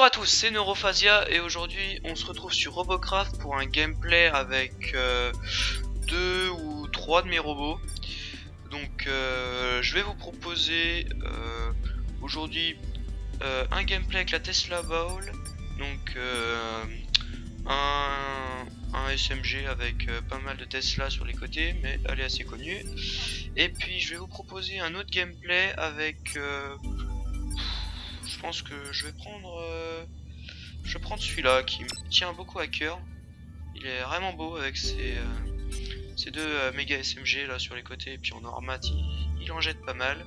Bonjour à tous, c'est Neurophasia et aujourd'hui on se retrouve sur Robocraft pour un gameplay avec 2 ou 3 de mes robots. Donc je vais vous proposer aujourd'hui un gameplay avec la Tesla Bowl, donc un SMG avec pas mal de Tesla sur les côtés, mais elle est assez connue. Et puis je vais vous proposer un autre gameplay avec je pense que je vais prendre celui-là qui me tient beaucoup à cœur. Il est vraiment beau avec ces deux méga SMG là sur les côtés, et puis en armat il en jette pas mal.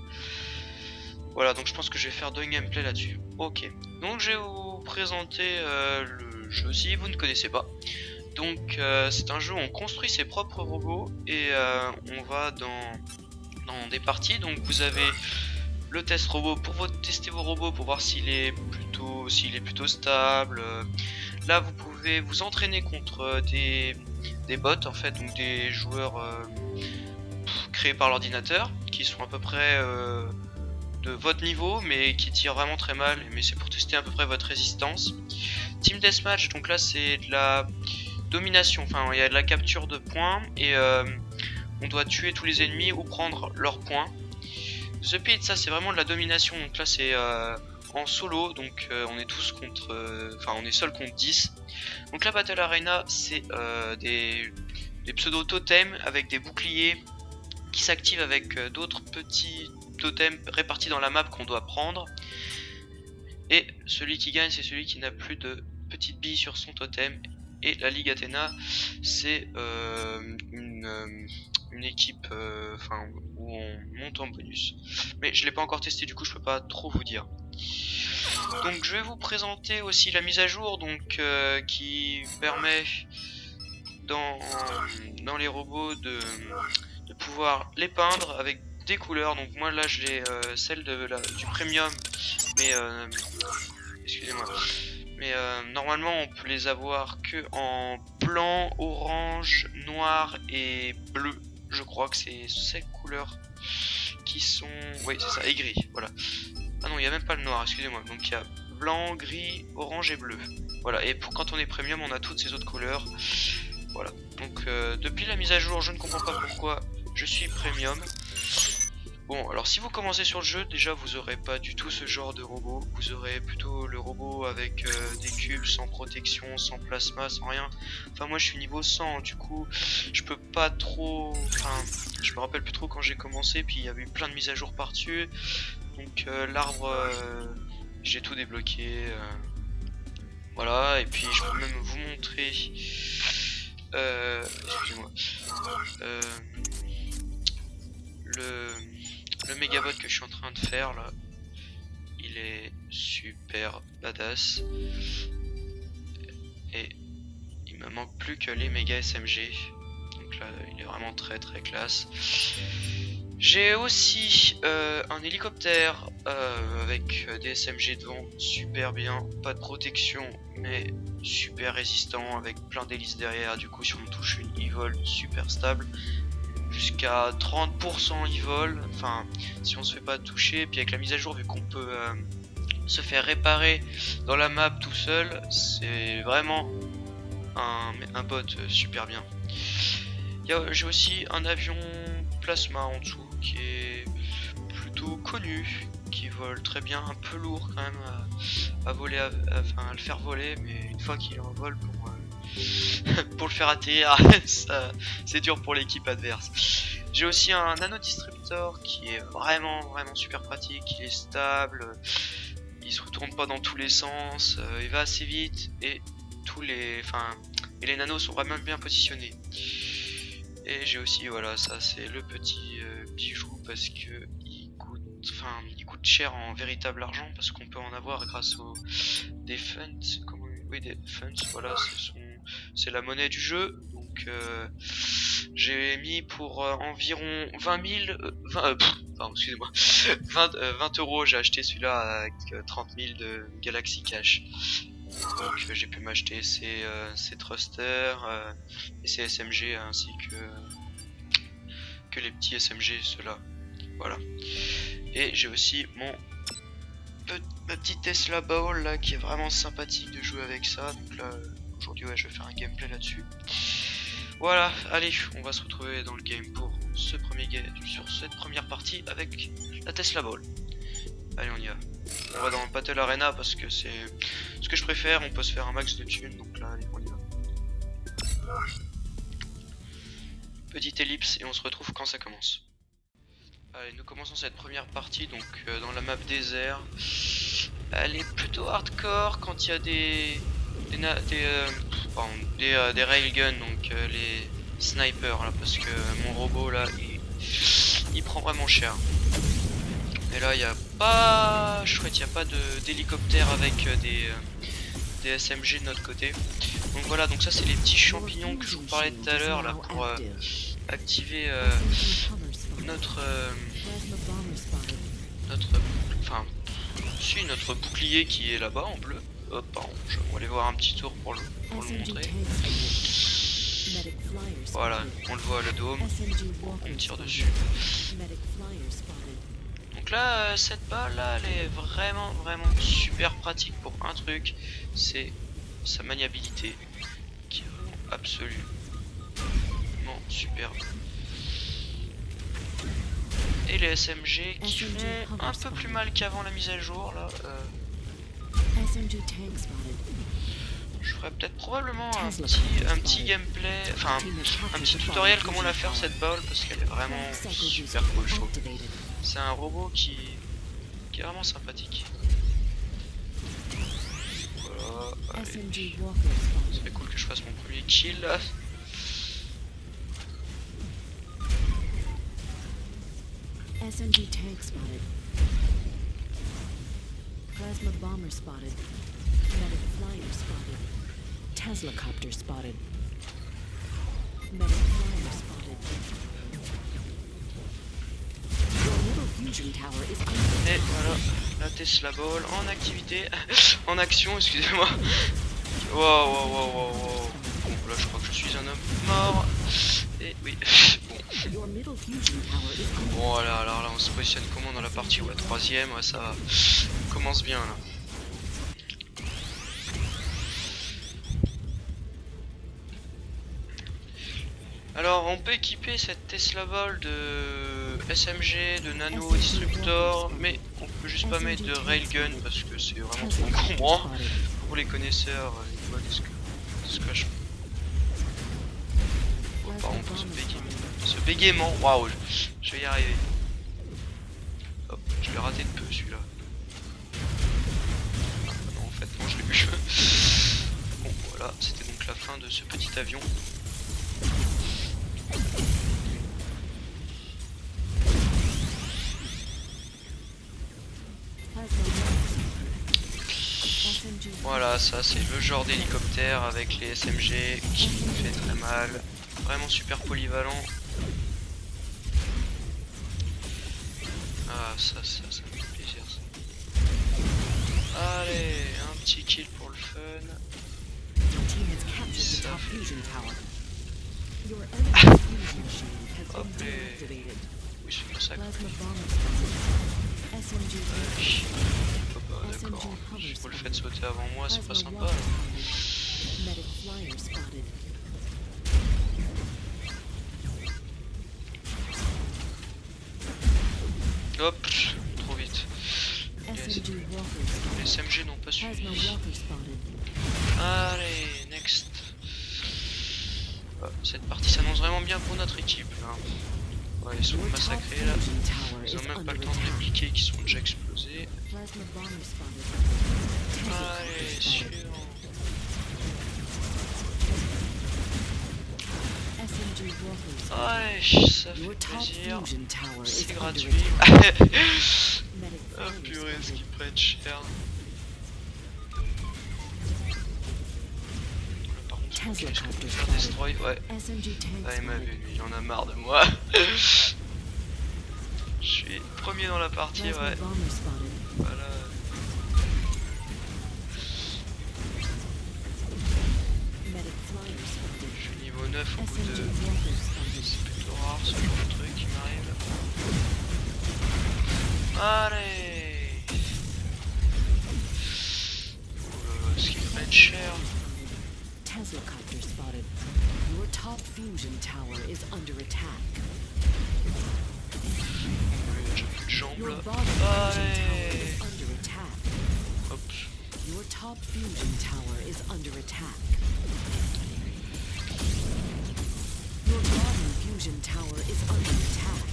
Voilà, donc je pense que je vais faire 2 gameplays là-dessus. Ok, donc je vais vous présenter le jeu si vous ne connaissez pas. Donc c'est un jeu où on construit ses propres robots et on va dans des parties. Donc vous avez le test robot pour tester vos robots pour voir s'il est plutôt stable. Là vous pouvez vous entraîner contre des bots en fait, donc des joueurs créés par l'ordinateur qui sont à peu près de votre niveau mais qui tirent vraiment très mal, mais c'est pour tester à peu près votre résistance. Team Deathmatch, donc là c'est de la domination, enfin il y a de la capture de points et on doit tuer tous les ennemis ou prendre leurs points. The Pit, ça c'est vraiment de la domination, donc là c'est en solo, donc on est tous contre, on est seul contre 10. Donc la Battle Arena c'est des pseudo totems avec des boucliers qui s'activent avec d'autres petits totems répartis dans la map qu'on doit prendre. Et celui qui gagne c'est celui qui n'a plus de petites billes sur son totem. Et la Ligue Athéna c'est une équipe où on monte en bonus, mais je l'ai pas encore testé, du coup je peux pas trop vous dire. Donc je vais vous présenter aussi la mise à jour, donc qui permet dans les robots de pouvoir les peindre avec des couleurs. Donc moi là je l'ai celle du premium, mais excusez-moi, mais normalement on peut les avoir que en blanc, orange, noir et bleu. Je crois que c'est ces couleurs qui sont... Oui c'est ça, et gris, voilà. Ah non, il n'y a même pas le noir, excusez-moi. Donc il y a blanc, gris, orange et bleu. Voilà, et quand on est premium on a toutes ces autres couleurs. Voilà, donc depuis la mise à jour je ne comprends pas pourquoi je suis premium. Bon, alors si vous commencez sur le jeu, déjà vous aurez pas du tout ce genre de robot. Vous aurez plutôt le robot avec des cubes sans protection, sans plasma, sans rien. Enfin moi je suis niveau 100, du coup je peux pas trop... Enfin, je me rappelle plus trop quand j'ai commencé, puis il y avait eu plein de mises à jour par dessus. Donc l'arbre, j'ai tout débloqué. Voilà, et puis je peux même vous montrer... excusez-moi. Le mégabot que je suis en train de faire là, il est super badass. Et il me manque plus que les méga SMG. Donc là il est vraiment très très classe. J'ai aussi un hélicoptère avec des SMG devant, super bien, pas de protection mais super résistant avec plein d'hélices derrière. Du coup si on touche une, il vole super stable. Jusqu'à 30% il vole, enfin si on se fait pas toucher. Puis avec la mise à jour, vu qu'on peut se faire réparer dans la map tout seul, c'est vraiment un bot super bien. J'ai aussi un avion plasma en dessous qui est plutôt connu, qui vole très bien, un peu lourd quand même à voler, à le faire voler, mais une fois qu'il est en vol pour le faire atterrir, c'est dur pour l'équipe adverse. J'ai aussi un nanodistributeur qui est vraiment super pratique, il est stable, il se retourne pas dans tous les sens, il va assez vite et les nanos sont vraiment bien positionnés. Et j'ai aussi, voilà, ça c'est le petit bijou parce que il coûte cher en véritable argent, parce qu'on peut en avoir grâce aux des funds, des funds, voilà, c'est la monnaie du jeu. Donc j'ai mis pour environ 20 000 excusez-moi 20 euros, j'ai acheté celui-là avec 30 000 de Galaxy Cash. Donc j'ai pu m'acheter ces thrusters et ces SMG ainsi que les petits SMG, ceux-là. Voilà. Et j'ai aussi mon ma petite Tesla Ball là qui est vraiment sympathique de jouer avec ça. Donc là aujourd'hui ouais, je vais faire un gameplay là-dessus. Voilà, allez, on va se retrouver dans le game pour ce premier game, sur cette première partie avec la Tesla Ball. Allez, on y va. On va dans le Battle Arena parce que c'est ce que je préfère, on peut se faire un max de thunes, donc là, allez, on y va. Petite ellipse et on se retrouve quand ça commence. Allez, nous commençons cette première partie donc dans la map désert. Elle est plutôt hardcore quand il y a des railguns, donc les snipers là, parce que mon robot là il prend vraiment cher. Et là il n'y a pas chouette, il n'y a pas d'hélicoptère avec des SMG de notre côté. Donc voilà, donc ça c'est les petits champignons que je vous parlais tout à l'heure là pour activer notre bouclier qui est là-bas en bleu. Hop, pardon, je vais aller voir un petit tour pour le montrer. Voilà, on le voit le dôme, on tire dessus. Donc là, cette balle là, elle est vraiment super pratique pour un truc, c'est sa maniabilité qui est vraiment absolument superbe. Et les SMG qui font un peu plus mal qu'avant la mise à jour là. Je ferai peut-être probablement un petit gameplay, enfin un petit tutoriel comment la faire cette balle parce qu'elle est vraiment super cool je trouve. C'est un robot qui est vraiment sympathique. Voilà, allez. Ça serait cool que je fasse mon premier kill là. SMG tank spotted. Plasma bomber spotted. Medic flyer spotted. Tesla copter spotted. Medic flyer spotted. Your middle fusion tower is under. Et voilà, la Tesla Ball en activité, en action, excusez-moi. Wow. Bon, là je crois que je suis un homme mort. Et oui, bon. Bon voilà, alors là on se positionne comment dans la partie? Ouais, troisième, ouais, ça commence bien là. Alors on peut équiper cette Tesla Ball de SMG, de nano disruptor, mais on peut juste pas mettre de railgun parce que c'est vraiment trop encombrant. Pour les connaisseurs, ils voient ce que je fais. Oh, par contre ce bégaiement, waouh, je vais y arriver. Hop, je l'ai raté de peu celui-là. Ah, non, en fait, non, je l'ai eu. Bon, voilà, c'était donc la fin de ce petit avion. Voilà, ça c'est le genre d'hélicoptère avec les SMG qui fait très mal. Vraiment super polyvalent. Ah, ça me fait plaisir ça. Allez, un petit kill pour le fun. Hop, oui, c'est pour ça que... Oh bah d'accord, si vous le faites sauter avant moi, c'est pas sympa là. Hop, trop vite. Les SMG n'ont pas suivi. Allez, next. Oh, cette partie s'annonce vraiment bien pour notre équipe là. Ouais, ils sont massacrés là. Ils ont même pas le temps de répliquer qu'ils sont déjà explosés. Allez, suivant. Ouais, ça fait plaisir. C'est gratuit. Ah purée, ce qu'ils prennent cher. Par contre, je vais faire destroy. Ouais. Ah, il m'a vu, il en a marre de moi. Je suis premier dans la partie, ouais. Voilà. Je suis niveau 9 au bout de... C'est plutôt rare ce genre de truc qui m'arrive. Allez. cher. Tesla copter spotted. Your top fusion tower is under attack. J'ai plus de jambes Your là. bottom fusion tower Allez. is under attack. Hop. Your top fusion tower is under attack. Your bottom fusion tower is under attack.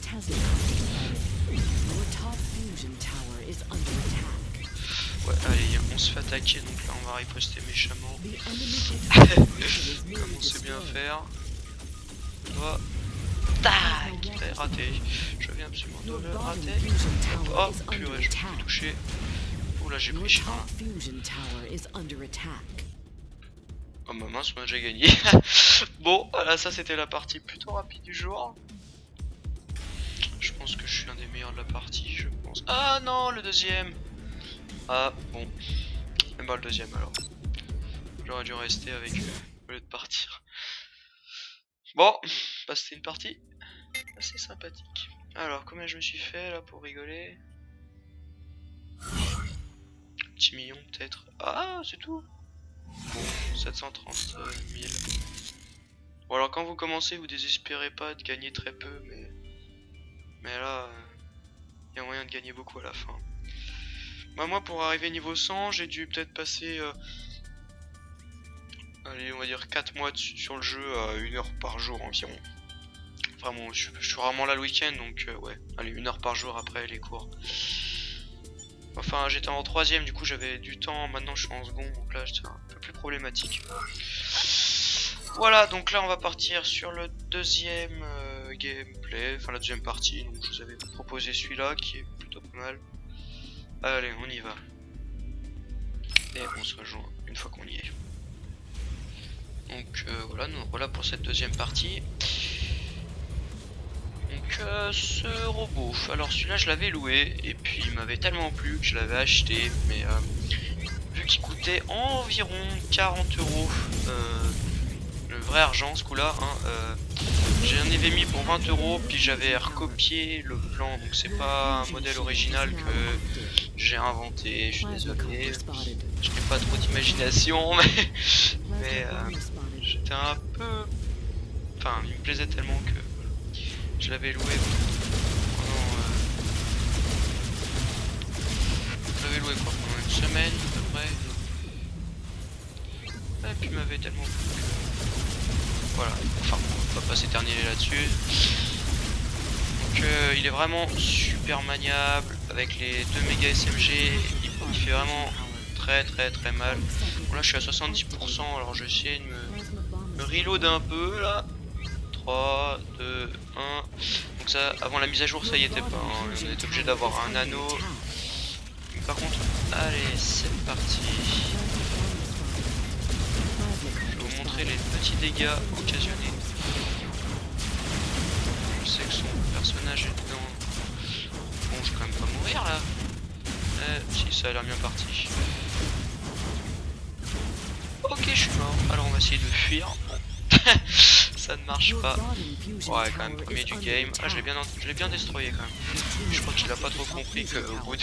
Tesla copter spotted. Your top fusion tower is under attack. Ouais, allez, on se fait attaquer, donc là on va riposter méchamment. The enemy is Comme on sait bien faire. Toi. Tac, raté. Je viens absolument de le rater. Oh, purée, je peux plus toucher. Oh là, j'ai pris cher. Oh ma mince, moi j'ai gagné. Bon, voilà, ça c'était la partie plutôt rapide du jour. Je pense que je suis un des meilleurs de la partie, je pense. Ah non, le deuxième. Ah bon, même pas le deuxième alors. J'aurais dû rester avec eux au lieu de partir. Bon, bah c'était une partie assez sympathique. Alors, combien je me suis fait là pour rigoler? 10 millions peut-être. Ah, c'est tout. Bon, 730 000. Bon alors quand vous commencez, vous désespérez pas de gagner très peu, mais là, il y a moyen de gagner beaucoup à la fin. Bah moi pour arriver niveau 100, j'ai dû peut-être passer allez, on va dire 4 mois sur le jeu à 1 heure par jour environ. Vraiment, je suis rarement là le week-end, donc ouais, allez, 1 heure par jour après les cours. Enfin, j'étais en 3ème, du coup j'avais du temps, maintenant je suis en second, donc là c'est un peu plus problématique. Voilà, donc là on va partir sur le deuxième gameplay, enfin la deuxième partie, donc je vous avais proposé celui-là qui est plutôt pas mal. Allez, on y va. Et on se rejoint une fois qu'on y est. Donc voilà, nous voilà pour cette deuxième partie. Donc ce robot, alors celui-là je l'avais loué et puis il m'avait tellement plu que je l'avais acheté, mais vu qu'il coûtait environ 40 €, le vrai argent ce coup-là, hein, j'en avais mis pour 20 €, puis j'avais recopié le plan, donc c'est pas un modèle original que j'ai inventé, je suis désolé, je n'ai pas trop d'imagination, mais j'étais un peu, enfin il me plaisait tellement que je l'avais loué pendant pendant une semaine à peu près. Et puis il m'avait tellement plu que voilà, enfin on va pas s'éterniser là-dessus. Donc il est vraiment super maniable avec les 2 méga SMG, il fait vraiment très mal. Bon là je suis à 70%, alors je vais essayer de me reload un peu là. 3, 2, 1. Donc ça, avant la mise à jour, ça y était pas. Hein. On est obligé d'avoir un anneau. Mais par contre, allez, c'est parti. Je vais vous montrer les petits dégâts occasionnés. Je sais que son personnage est dedans. Bon, je vais quand même pas mourir là. Si, ça a l'air bien parti. Ok, je suis mort. Alors on va essayer de fuir. Ça ne marche pas. Ouais, quand même premier du game. Ah, je l'ai bien destroyé quand même. Je crois qu'il a pas trop compris qu'au bout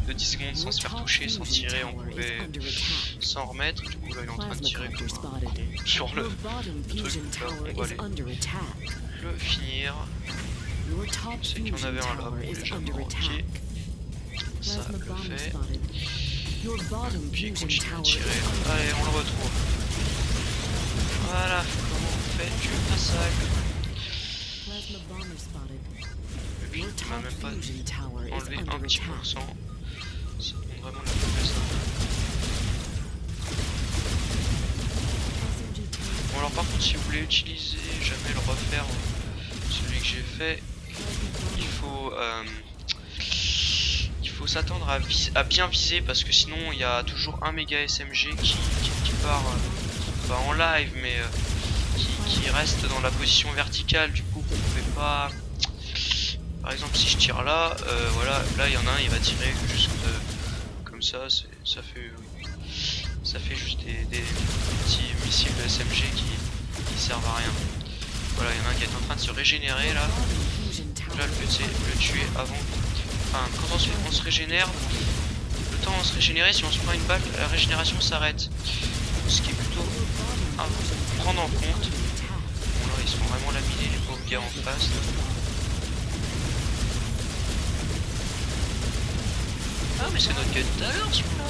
de 10 secondes sans se faire toucher, sans tirer, on pouvait s'en remettre. Du coup là il est en train de tirer comme un con sur le truc. Là, on va aller le finir. Je sais qu'il y en avait un là pour les gens. Ok. Ça le fait. Puis il continue à tirer. Allez, on le retrouve. Voilà, comment on fait du massacre. Et puis il m'a même pas enlevé un petit pourcent. Ça montre vraiment la faiblesse. Bon alors par contre si vous voulez utiliser, jamais le refaire, celui que j'ai fait, il faut s'attendre à bien viser parce que sinon il y a toujours un méga SMG qui part pas en live mais qui reste dans la position verticale, du coup vous pouvez pas, par exemple si je tire là, voilà, là il y en a un, il va tirer juste comme ça, ça fait juste des petits missiles de SMG qui servent à rien. Voilà, il y en a un qui est en train de se régénérer là. Là le but c'est de le tuer avant. Enfin quand on se régénère, le temps à se régénérer. Si on se prend une balle, la régénération s'arrête. Ce qui est plutôt à prendre en compte. Bon là ils sont vraiment laminés les pauvres gars en face. Ah mais c'est notre gars tout à l'heure celui-là.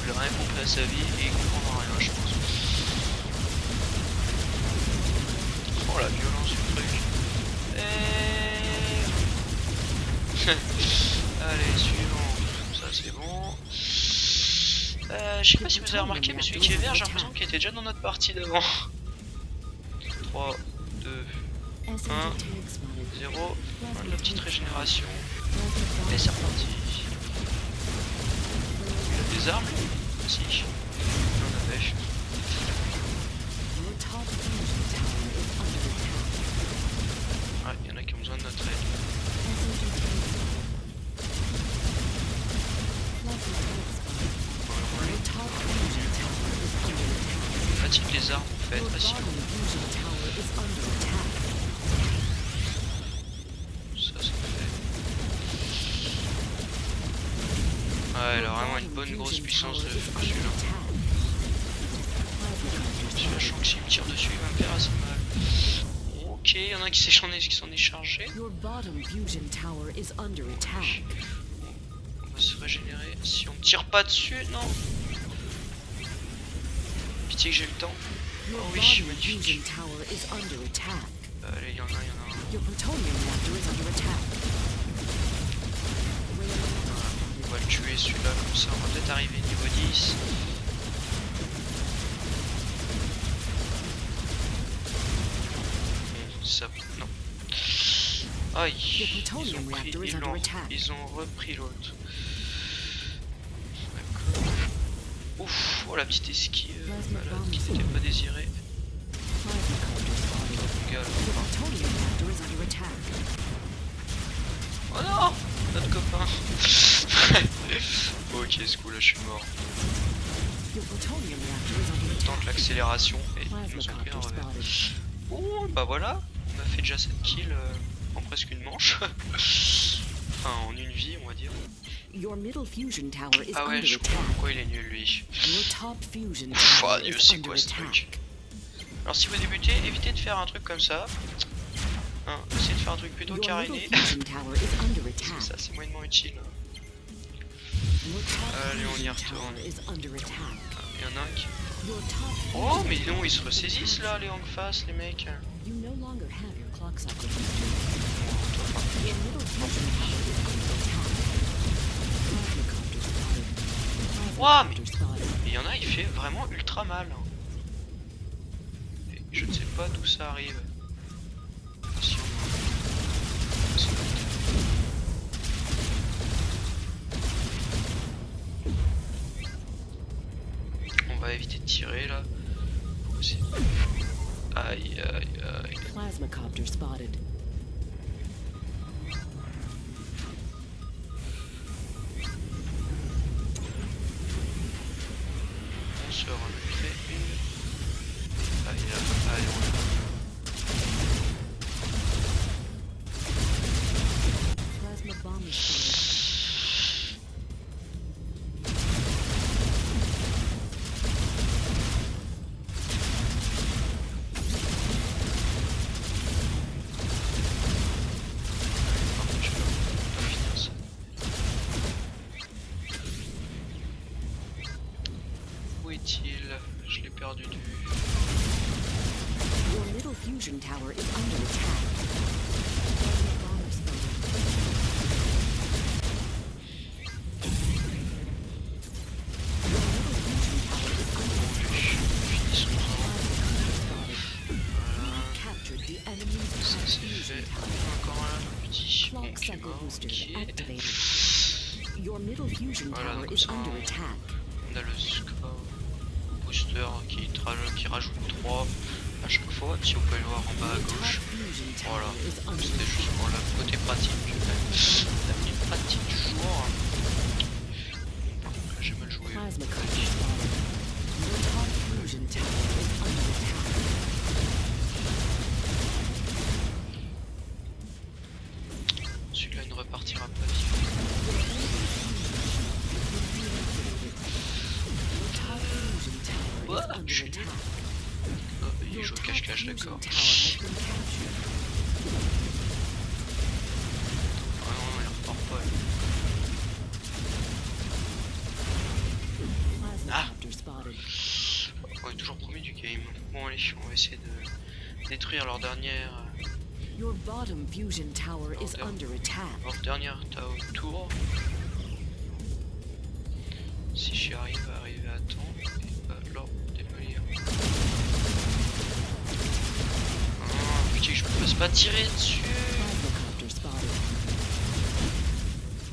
Il a rien compris à sa vie et il comprendra rien je pense. Oh la violence du truc. Allez suivant. Ça c'est bon. Je sais pas si vous avez remarqué mais celui qui est vert j'ai l'impression qu'il était déjà dans notre partie d'avant. 3, 2, 1, 0. La petite régénération. Et c'est reparti. Il a des armes? Si. Il en avait. Ah, il y en a qui ont besoin de notre aide. On fatigue les armes en fait, facile. Ça fait. Ouais, il a vraiment une bonne grosse puissance de feu celui-là. Celui-là, je sens que s'il me tire dessus, il va me faire assez mal. Ok, il y en a qui s'en est chargé. On va se régénérer. Si on me tire pas dessus, non. Pitié que j'ai le temps. Oh oui, magnifique. Allez, il y en a un. On va le tuer celui-là comme ça, on va peut-être arriver niveau 10. Ça, non. Aïe, ils ont repris l'autre. D'accord. Ouf, oh la petite esquive malade qui n'était pas désirée. Oh non, notre copain. Ok, ce coup là je suis mort. On tente l'accélération et ils nous ont pris un revers. Oh bah voilà, on a fait déjà 7 kills en presque une manche. Enfin en une vie on va dire. Ah ouais je comprends pourquoi il est nul lui. Ouf, ah Dieu c'est quoi ce truc. Alors si vous débutez, évitez de faire un truc comme ça. Hein, essayez de faire un truc plutôt caréné. Ça c'est moyennement utile. Allez on y retourne. Il y en a un qui... Oh mais non ils se ressaisissent là les en face les mecs. Ouah mais il y en a il fait vraiment ultra mal. Et je ne sais pas d'où ça arrive. Si on va éviter de tirer là. Aïe aïe aïe. Plasmacopter spotted. On se refait une. Aïe aïe on Plasma bomb is spotted. Je l'ai perdu de vue. Your middle fusion tower is under attack. Ça c'est fait. Encore un petit. Bon, qui est mort. Voilà, donc ça, on a le score booster qui rajoute 3 à chaque fois, si vous pouvez le voir en bas à gauche. Voilà, c'était juste pour le côté pratique. La petite pratique du jour. Par contre là j'ai mal joué. Celui-là il ne repartira pas vite. Quoi? is under attack. Oh, il Your joue au top cache-cache, fusion d'accord. tower has been captured. Ah non, il repart pas. Lui. Plasmacopter spotted. On est toujours premier du game. Bon allez, on va essayer de détruire leur dernière Your bottom fusion tower is under attack. tour. Si j'y arrive à arriver à temps et leur démolir. Ah putain, je me fasse pas tirer dessus. Plasmacopter spotted.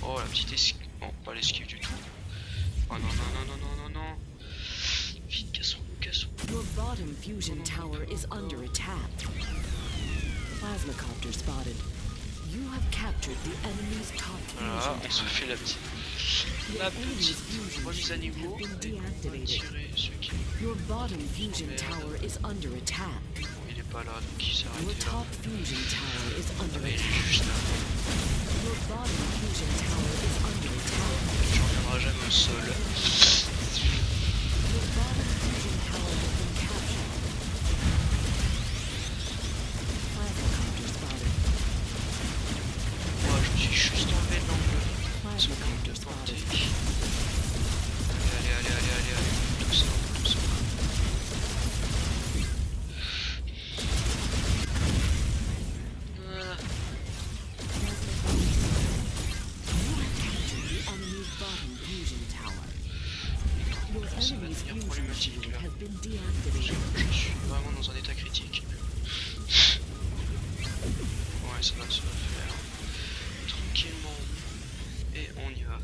Oh la petite esquive. Bon, pas l'esquive du tout. Oh non non non non non non non. Vite, cassons-nous, cassons-nous. Your bottom fusion tower is under attack. Plasmacopter spotted. You have captured the enemy's top Voilà, fusion on se tower. fait la petite remise à niveau. Et on va tirer ceux qui. Your bottom fusion tower is under attack. Bon, il est pas là, donc il s'est Your arrêté là. top fusion tower is Ah under bah, il est attack. juste là. Your bottom fusion tower is under attack. Tu reviendras jamais au sol. Your bottom fusion tower has been captured. Plasmacopter spotted. Moi, je me suis juste enlevé de l'angle. Plasmacopter Santé. spotted. Allez, allez, allez, allez, allez. Tout ça, tout ça. Voilà. You have captured the enemy's bottom fusion tower. Your Ça va enemy's devenir fusion problématique shield là. has been Parce deactivated. que je suis vraiment dans un état critique. Ouais, ça va se faire tranquillement. Et on y va.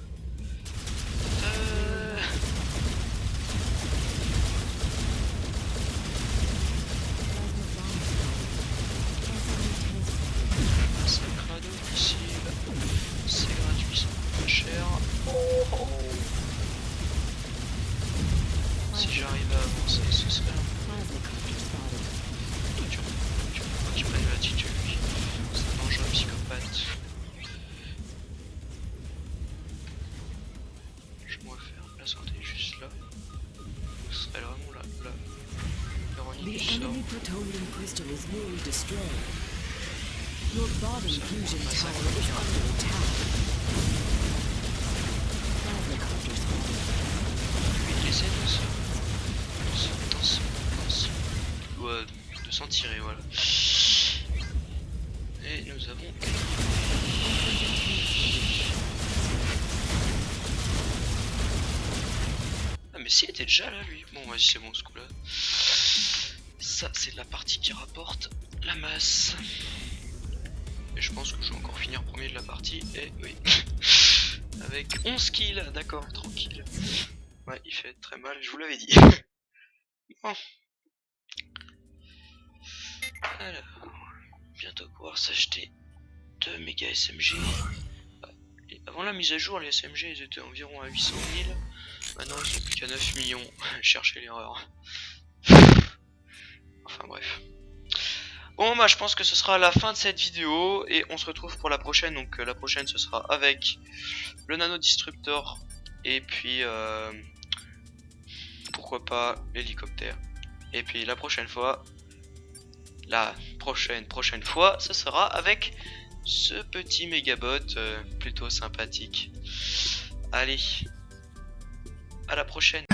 Massacre à domicile. C'est gratuit, ça coûte pas cher. Oh, oh. Si j'arrive à avancer, ce serait un Plasmacopter spotted. toi, tu veux pas qu'il prenne l'attitude, lui. C'est un dangereux psychopathe. Je pourrais faire la santé juste là. Ce serait vraiment là. Véronique, The tu sors. enemy plutonium crystal is nearly destroyed. Your bottom fusion tower is under attack. Plasmacopter spotted. Lui, il essaie de s'en tirer, voilà. Et nous avons gagné. Ah mais si, il était déjà là lui. Bon vas-y, c'est bon ce coup là. Ça c'est la partie qui rapporte la masse. Et je pense que je vais encore finir premier de la partie. Et oui. Avec 11 kills, d'accord, tranquille. Ouais, il fait très mal, je vous l'avais dit. Bon. Alors, bientôt pouvoir s'acheter 2 méga SMG. Et avant la mise à jour, les SMG ils étaient environ à 800 000. Maintenant ils sont plus qu'à 9 millions. Cherchez l'erreur. Enfin bref. Bon bah je pense que ce sera la fin de cette vidéo. Et on se retrouve pour la prochaine. Donc la prochaine ce sera avec le Nano Disruptor. Et puis pourquoi pas l'hélicoptère. Et puis la prochaine fois, prochaine fois, ce sera avec ce petit mégabot plutôt sympathique. Allez, à la prochaine.